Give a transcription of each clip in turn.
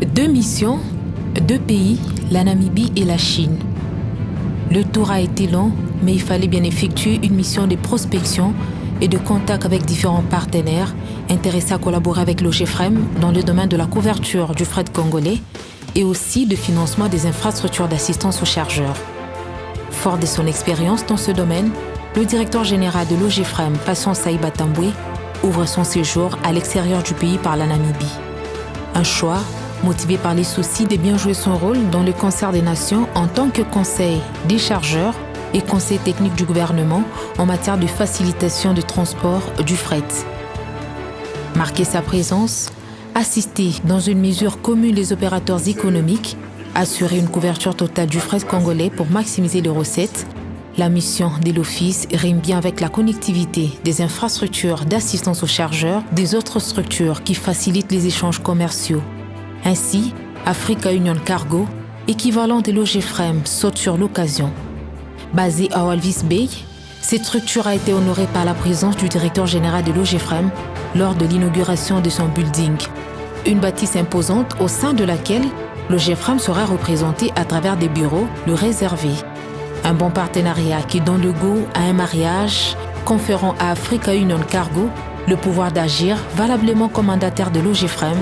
2 missions, 2 pays, la Namibie et la Chine. Le tour a été long, mais il fallait bien effectuer une mission de prospection et de contact avec différents partenaires intéressés à collaborer avec l'OGFREM dans le domaine de la couverture du fret congolais et aussi de financement des infrastructures d'assistance aux chargeurs. Fort de son expérience dans ce domaine, le directeur général de l'OGFREM, Patient Saïba Tamboué, ouvre son séjour à l'extérieur du pays par la Namibie. Un choix motivé par les soucis de bien jouer son rôle dans le concert des nations en tant que conseil des chargeurs et conseil technique du gouvernement en matière de facilitation de transport du fret. Marquer sa présence, assister dans une mesure commune les opérateurs économiques, assurer une couverture totale du fret congolais pour maximiser les recettes, la mission de l'Office rime bien avec la connectivité des infrastructures d'assistance aux chargeurs des autres structures qui facilitent les échanges commerciaux. Ainsi, Africa Union Cargo, équivalent de l'OGFREM, saute sur l'occasion. Basée à Walvis Bay, cette structure a été honorée par la présence du directeur général de l'OGFREM lors de l'inauguration de son building. Une bâtisse imposante au sein de laquelle l'OGFREM sera représenté à travers des bureaux le réservés. Un bon partenariat qui donne le goût à un mariage, conférant à Africa Union Cargo le pouvoir d'agir valablement comme mandataire de l'OGFREM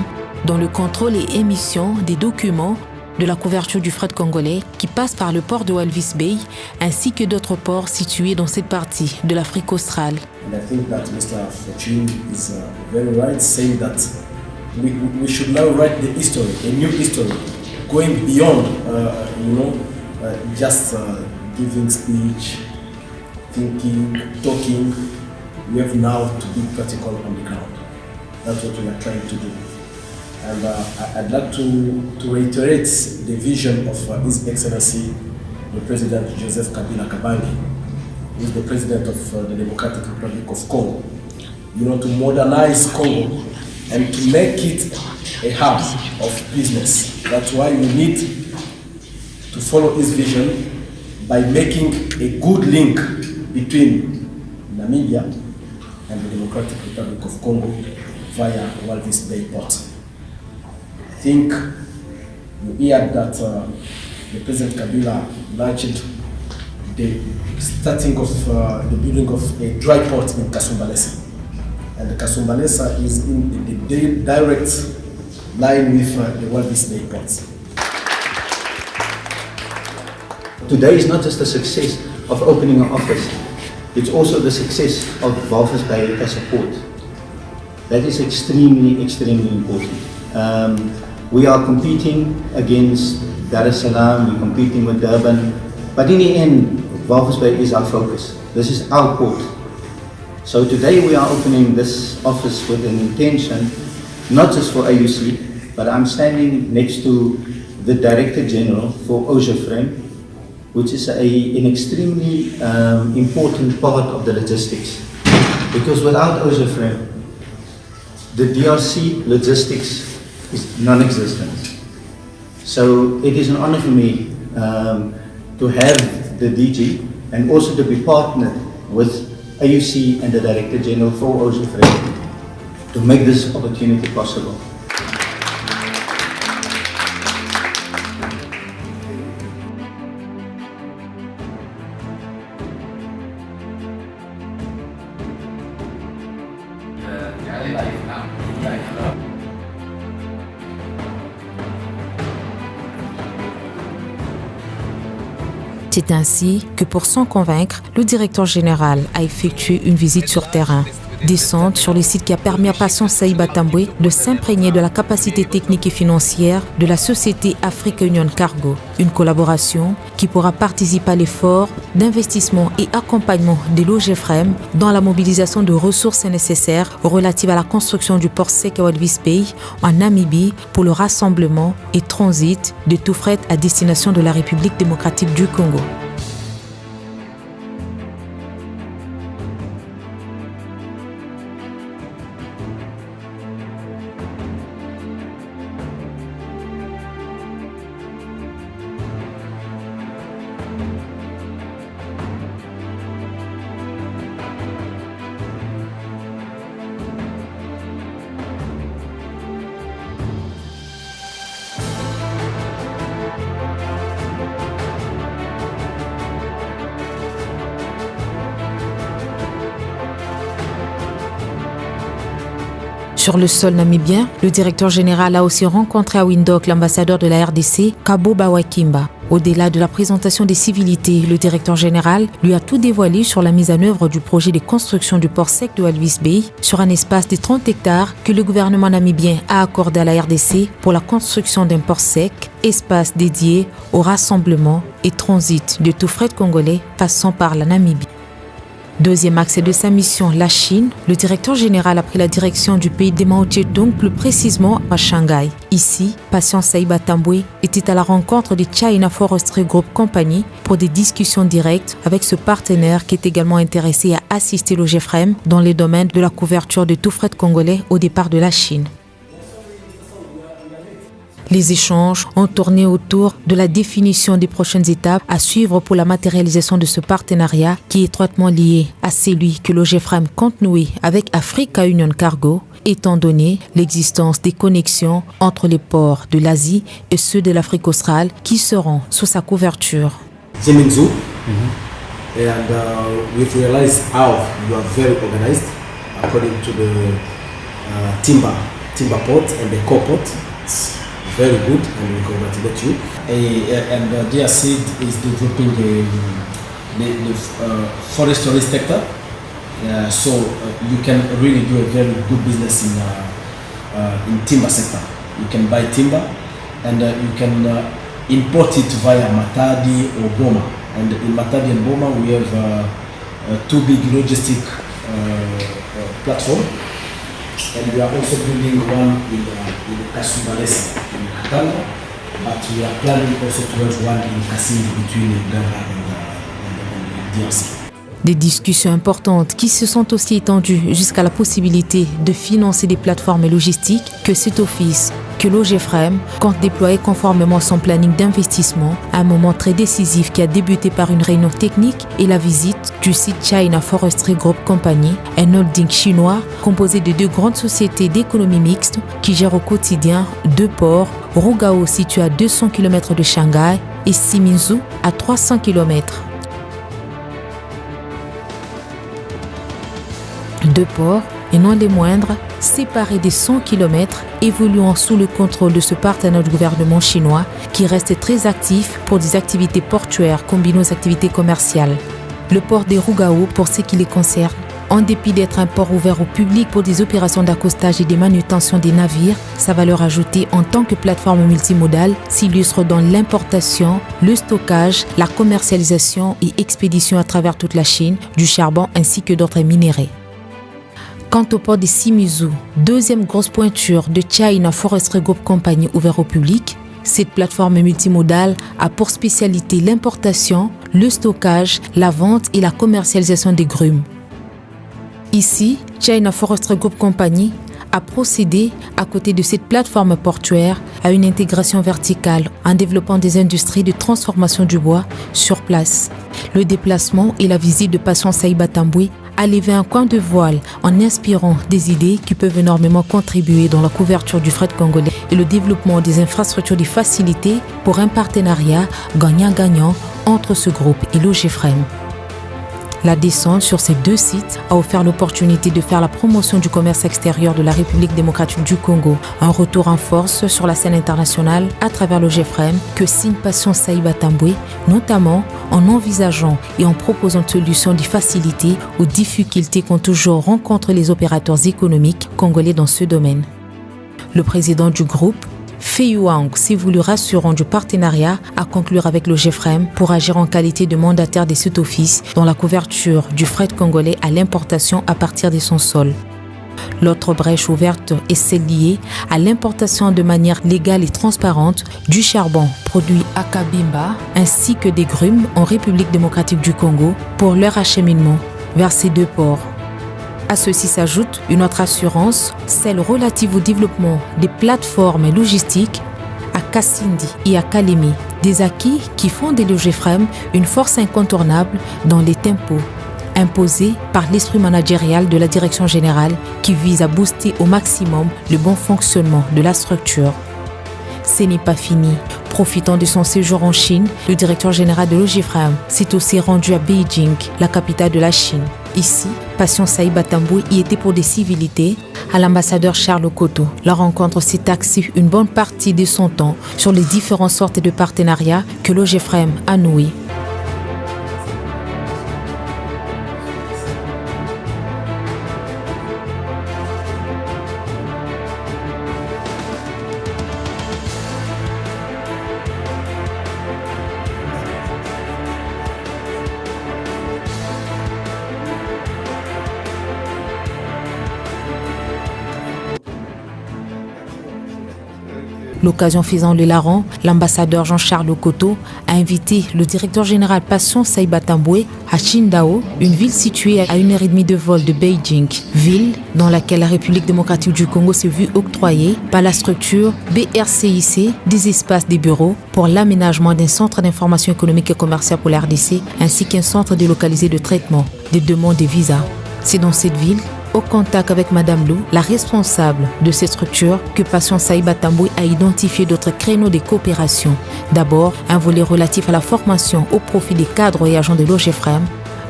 dans le contrôle et émission des documents de la couverture du fret congolais qui passe par le port de Walvis Bay ainsi que d'autres ports situés dans cette partie de l'Afrique australe. And I think that Mr. Fortune is very right saying that we should now write the history, a new history, going beyond, just giving speech, thinking, talking. We have now to be practical on the ground. That's what we are trying to do. And I'd like to reiterate the vision of His Excellency, the President Joseph Kabila Kabange, who is the President of the Democratic Republic of Congo. To modernize Congo and to make it a hub of business. That's why we need to follow his vision by making a good link between Namibia and the Democratic Republic of Congo via Walvis Bay Port. I think you heard that the President Kabila launched the starting of the building of a dry port in Kasumbalesa. And the Kasumbalesa is in the direct line with the Walvis Bay Port. Today is not just the success of opening an office, it's also the success of Walvis Bay as a port. That is extremely, extremely important. We are competing against Dar es Salaam, we're competing with Durban, but in the end, Walvis Bay is our focus. This is our port. So today we are opening this office with an intention, not just for AUC, but I'm standing next to the Director General for OGFREM, which is an extremely important part of the logistics. Because without OGFREM, the DRC logistics is non-existent. So it is an honor for me to have the DG and also to be partnered with AUC and the Director General for OGFREM to make this opportunity possible. C'est ainsi que pour s'en convaincre, le directeur général a effectué une visite sur terrain. Descente sur le site qui a permis à Patient Saïba Tamboué de s'imprégner de la capacité technique et financière de la société Africa Union Cargo. Une collaboration qui pourra participer à l'effort d'investissement et accompagnement de l'OGFREM dans la mobilisation de ressources nécessaires relatives à la construction du port sec à Walvis Bay en Namibie pour le rassemblement et transit de tout fret à destination de la République démocratique du Congo. Sur le sol namibien, le directeur général a aussi rencontré à Windhoek l'ambassadeur de la RDC, Kabo Bawakimba. Au-delà de la présentation des civilités, le directeur général lui a tout dévoilé sur la mise en œuvre du projet de construction du port sec de Walvis Bay sur un espace de 30 hectares que le gouvernement namibien a accordé à la RDC pour la construction d'un port sec, espace dédié au rassemblement et transit de tout fret congolais passant par la Namibie. Deuxième axe de sa mission, la Chine, le directeur général a pris la direction du pays de Mao Zedong, plus précisément à Shanghai. Ici, Patience Saïba Tambwe était à la rencontre de China Forestry Group Company pour des discussions directes avec ce partenaire qui est également intéressé à assister le GFREM dans les domaines de la couverture de tout fret congolais au départ de la Chine. Les échanges ont tourné autour de la définition des prochaines étapes à suivre pour la matérialisation de ce partenariat qui est étroitement lié à celui que le GFREM compte nouer avec Africa Union Cargo, étant donné l'existence des connexions entre les ports de l'Asie et ceux de l'Afrique australe qui seront sous sa couverture. Jiminzu, and we've realized how you are very organized according to the timber port and the core port. Very good, and we congratulate you. And DRC is developing the forestry sector, so you can really do a very good business in timber sector. You can buy timber, and you can import it via Matadi or Boma. And in Matadi and Boma, we have two big logistic platforms. And we are also building one in Kasumbalesa in Katanga, but we are planning also to have one in Kasindi between Uganda and DRC. Des discussions importantes qui se sont aussi étendues jusqu'à la possibilité de financer des plateformes logistiques que cet office, que l'OGFREM compte déployer conformément à son planning d'investissement, un moment très décisif qui a débuté par une réunion technique et la visite du site China Forestry Group Company, un holding chinois composé de deux grandes sociétés d'économie mixte qui gèrent au quotidien deux ports, Rugao situé à 200 km de Shanghai et Siminzu à 300 km. Deux ports, et non les moindres, séparés des 100 km, évoluant sous le contrôle de ce partenaire du gouvernement chinois qui reste très actif pour des activités portuaires combinées aux activités commerciales. Le port de Rugao, pour ce qui les concerne, en dépit d'être un port ouvert au public pour des opérations d'accostage et de manutention des navires, sa valeur ajoutée en tant que plateforme multimodale s'illustre dans l'importation, le stockage, la commercialisation et expédition à travers toute la Chine du charbon ainsi que d'autres minéraux. Quant au port de Siminzu, deuxième grosse pointure de China Forestry Group Company ouvert au public, cette plateforme multimodale a pour spécialité l'importation, le stockage, la vente et la commercialisation des grumes. Ici, China Forestry Group Company a procédé, à côté de cette plateforme portuaire, à une intégration verticale en développant des industries de transformation du bois sur place. Le déplacement et la visite de Patience Saïba Tambwe a levé un coin de voile en inspirant des idées qui peuvent énormément contribuer dans la couverture du fret congolais et le développement des infrastructures de facilité pour un partenariat gagnant-gagnant entre ce groupe et l'OGFREM. La descente sur ces deux sites a offert l'opportunité de faire la promotion du commerce extérieur de la République démocratique du Congo, un retour en force sur la scène internationale à travers le GFREM que signe Patience Saïba Tambwe, notamment en envisageant et en proposant des solutions de facilité aux difficultés qu'ont toujours rencontré les opérateurs économiques congolais dans ce domaine. Le président du groupe, Fei Wang s'est voulu rassurant du partenariat à conclure avec le GFREM pour agir en qualité de mandataire de cet office dans la couverture du fret congolais à l'importation à partir de son sol. L'autre brèche ouverte est celle liée à l'importation de manière légale et transparente du charbon produit à Kabimba ainsi que des grumes en République démocratique du Congo pour leur acheminement vers ces deux ports. À ceci s'ajoute une autre assurance, celle relative au développement des plateformes logistiques à Kasindi et à Kalemi, des acquis qui font de l'OGFREM une force incontournable dans les tempos imposés par l'esprit managérial de la direction générale qui vise à booster au maximum le bon fonctionnement de la structure. Ce n'est pas fini. Profitant de son séjour en Chine, le directeur général de l'OGFREM s'est aussi rendu à Beijing, la capitale de la Chine. Ici, Passion Saïba Tamboué y était pour des civilités à l'ambassadeur Charles Okoto. La rencontre s'est axée une bonne partie de son temps sur les différentes sortes de partenariats que l'OGEFREM a noués. L'occasion faisant le larron, l'ambassadeur Jean-Charles Okoto a invité le directeur général Passion Saïba Tamboué à Qingdao, une ville située à 1h30 de vol de Beijing, ville dans laquelle la République démocratique du Congo s'est vue octroyer par la structure BRCIC des espaces des bureaux pour l'aménagement d'un centre d'information économique et commerciale pour la RDC ainsi qu'un centre délocalisé de traitement des demandes de visa. C'est dans cette ville, au contact avec Madame Lou, la responsable de cette structure, que Passion Saïba Tamboué a identifié d'autres créneaux de coopération. D'abord, un volet relatif à la formation au profit des cadres et agents de l'OGEFREM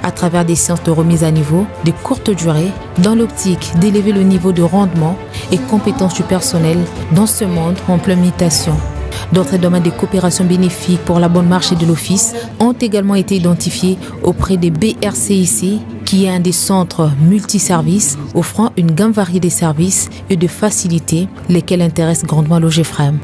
à travers des séances de remise à niveau de courte durée dans l'optique d'élever le niveau de rendement et compétences du personnel dans ce monde en pleine mutation. D'autres domaines de coopération bénéfiques pour la bonne marche de l'Office ont également été identifiés auprès des BRCIC, qui est un des centres multiservices offrant une gamme variée de services et de facilités, lesquels intéressent grandement l'OGEFREM.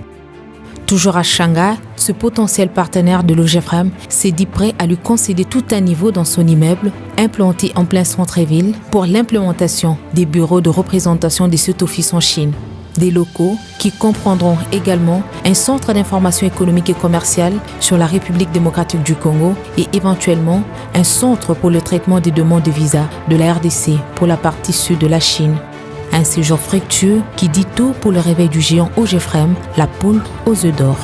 Toujours à Shanghai, ce potentiel partenaire de l'OGEFREM s'est dit prêt à lui concéder tout un niveau dans son immeuble, implanté en plein centre-ville, pour l'implémentation des bureaux de représentation de cet office en Chine. Des locaux qui comprendront également un centre d'information économique et commerciale sur la République démocratique du Congo et éventuellement un centre pour le traitement des demandes de visa de la RDC pour la partie sud de la Chine. Un séjour fructueux qui dit tout pour le réveil du géant OGEFREM, la poule aux œufs d'or.